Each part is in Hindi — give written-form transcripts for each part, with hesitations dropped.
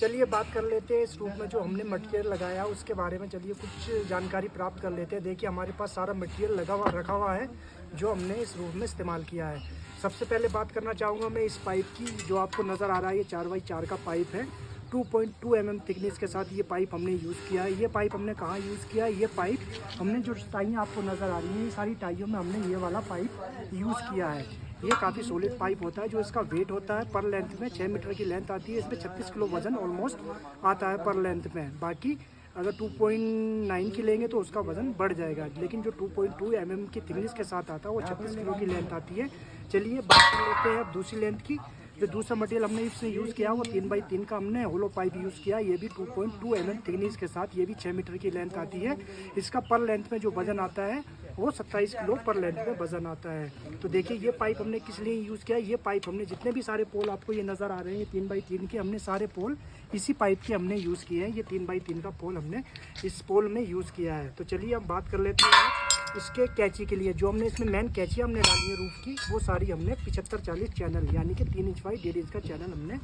चलिए बात कर लेते हैं इस रूम में जो हमने मटेरियल लगाया उसके बारे में। चलिए कुछ जानकारी प्राप्त कर लेते हैं। देखिए हमारे पास सारा मटेरियल रखा हुआ है जो हमने इस रूम में इस्तेमाल किया है। सबसे पहले बात करना चाहूँगा मैं इस पाइप की, जो आपको नज़र आ रहा है ये 4x4 का पाइप है। 2.2 mm थिकनेस के साथ ये पाइप हमने यूज़ किया है। ये पाइप हमने कहाँ यूज़ किया है? ये पाइप हमने जो टाइयाँ आपको नज़र आ रही हैं, ये सारी टाइयों में हमने ये वाला पाइप यूज़ किया है। ये काफ़ी सॉलिड पाइप होता है। जो इसका वेट होता है पर लेंथ में 6 मीटर की लेंथ आती है। इसमें 36 किलो वज़न ऑलमोस्ट आता है पर लेंथ में। बाकी अगर 2.9 की लेंगे तो उसका वज़न बढ़ जाएगा, लेकिन जो 2.2 mm की थिकनेस के साथ आता है वो 36 किलो की लेंथ आती है। चलिए बात कर लेते हैं अब दूसरी लेंथ की। जो दूसरा मटेरियल हमने इसमें यूज़ किया वो 3x3 का हमने होलो पाइप यूज़ किया। ये भी 2.2 mm थिकनेस के साथ, ये भी 6 मीटर की लेंथ आती है। इसका पर लेंथ में जो वज़न आता है वो 27 किलो पर लेंथ में वज़न आता है। तो देखिए ये पाइप हमने किस लिए यूज़ किया है? ये पाइप हमने जितने भी सारे पोल आपको ये नज़र आ रहे हैं 3x3 के, हमने सारे पोल इसी पाइप के हमने यूज़ किए हैं। ये 3x3 का पोल हमने इस पोल में यूज़ किया है। तो चलिए अब बात कर लेते हैं इसके कैची के लिए। जो हमने इसमें मेन कैची हमने डाली है रूफ की, वो सारी हमने 75-40 चैनल यानी कि 3 इंच बाई 1.5 इंच का चैनल हमने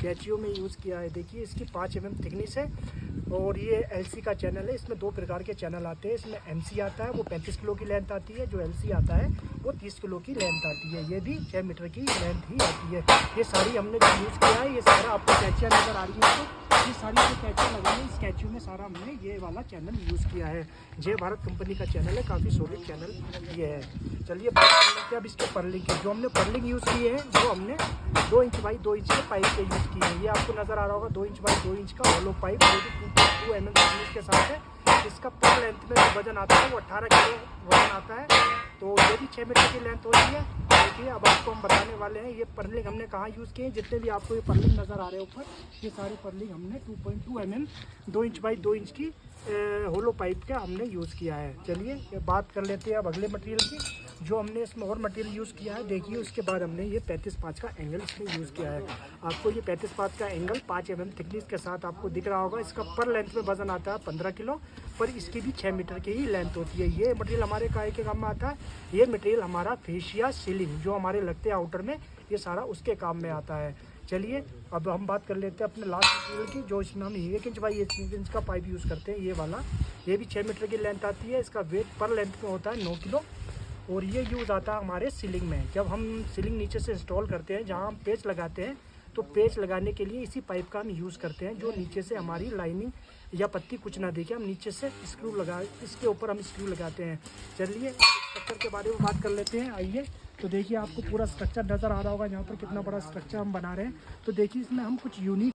कैचियों में यूज़ किया है। देखिए इसकी 5 mm थिकनेस है और ये LC का चैनल है। इसमें 2 प्रकार के चैनल आते हैं। इसमें MC आता है वो 35 किलो की लेंथ आती है। जो LC आता है वो 30 किलो की लेंथ आती है। ये भी 6 मीटर की लेंथ ही आती है। ये सारी हमने जो यूज़ किया है, ये सारा आपको कैचियाँ नज़र आ रही है, तो ये सारी जो कैचियाँ लगाई है इस कैचियों में सारा हमने ये वाला चैनल यूज़ किया है। जय भारत कंपनी का चैनल है, काफ़ी सॉलिड चैनल ये है। चलिए बात कर लेते हैं अब इसके पर्लिंग की। जो हमने पर्लिंग यूज़ की है वो हमने 2 इंच बाई 2 इंच के पाइप के यूज़ किए हैं। ये आपको नज़र आ रहा होगा 2 इंच बाई 2 इंच का होलो पाइप, जो कि 2.2 mm थिकनेस के साथ है। इसका पर लेंथ में जो वजन आता है वो 18 किलो वजन आता है। तो ये भी 6 मीटर की लेंथ होती है। देखिए अब आपको हम बताने वाले हैं ये पर्लिंग हमने कहाँ यूज़ किए हैं। जितने भी आपको ये पर्लिंग नज़र आ रहे हैं ऊपर, ये सारे पर्लिंग हमने 2.2 mm 2 इंच बाई 2 इंच की होलो पाइप का हमने यूज़ किया है। चलिए ये बात कर लेते हैं अब अगले मटेरियल की। जो हमने इसमें और मटेरियल यूज़ किया है, देखिए उसके बाद हमने ये 35/5 का एंगल इसमें यूज़ किया है। आपको ये 35/5 का एंगल 5 mm थिकनेस के साथ आपको दिख रहा होगा। इसका पर लेंथ में वजन आता है 15 किलो, पर इसकी भी 6 मीटर की ही लेंथ होती है। ये मटेरियल हमारे काय के काम में आता है? ये मटेरियल हमारा फेशिया सीलिंग जो हमारे लगते हैं आउटर में, ये सारा उसके काम में आता है। चलिए अब हम बात कर लेते हैं अपने लास्ट मटेरियल की। जो इसमें हम 1 इंच बाई 1 इंच का पाइप यूज़ करते हैं, ये वाला। ये भी 6 मीटर की लेंथ आती है। इसका वेट पर लेंथ में होता है 9 किलो और ये यूज़ आता है हमारे सीलिंग में। जब हम सीलिंग नीचे से इंस्टॉल करते हैं, जहाँ हम पेच लगाते हैं, तो पेच लगाने के लिए इसी पाइप का हम यूज़ करते हैं, जो नीचे से हमारी लाइनिंग या पत्ती कुछ ना देखे, हम नीचे से स्क्रू लगा, इसके ऊपर हम स्क्रू लगाते हैं। चलिए स्ट्रक्चर के बारे में बात कर लेते हैं, आइए। तो देखिए आपको पूरा स्ट्रक्चर नज़र आ रहा होगा यहाँ पर, कितना बड़ा स्ट्रक्चर हम बना रहे हैं। तो देखिए इसमें हम कुछ यूनिक